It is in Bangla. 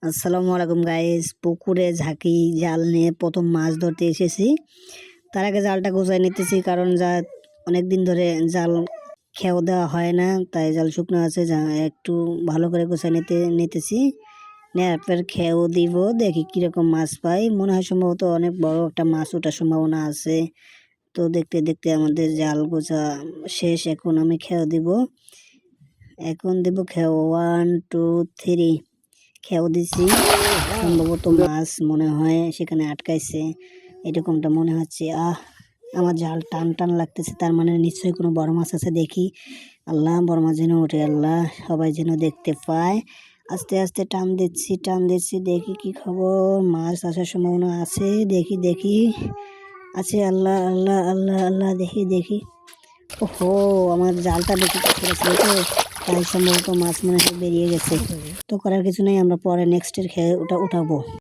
আসসালামু আলাইকুম গাইস, পুকুরে ঝাঁকি জাল নিয়ে প্রথম মাছ ধরতে এসেছি। তার আগে জালটা গোছায় নিতেছি, কারণ অনেক দিন ধরে জাল খেও দেওয়া হয় না, তাই জাল শুকনো আছে, একটু ভালো করে গোছায় নিতেছি। নেওয়ার পর খেও দিব, দেখি কিরকম মাছ পাই। মনে হয় সম্ভবত অনেক বড় একটা মাছ ওঠার সম্ভাবনা আছে। তো দেখতে দেখতে আমাদের জাল গোছা শেষ। এখন আমি খেও দিব, খেও 1 2 3 খেও দিছি। সম্ভবত মাছ মনে হয় সেখানে আটকাইছে, এরকমটা মনে হচ্ছে। আমার জাল টান টান লাগতেছে, তার মানে নিশ্চয়ই কোনো বড় মাছ আছে। দেখি, আল্লাহ বড় মাছ যেন ওঠে, আল্লাহ সবাই যেন দেখতে পায়। আস্তে আস্তে টান দিচ্ছি, দেখি কি খবর। মাছ আসার সম্ভাবনা আছে, দেখি আছে। আল্লাহ আল্লাহ আল্লাহ আল্লাহ, দেখি। ওহো, আমার জালটা বেশি ছিল তো, তাই সম্ভবত মাছ মনে হয় বেরিয়ে গেছে। তো করার কিছু নেই, আমরা পরে নেক্সটের খেয়ে ওটা উঠাবো।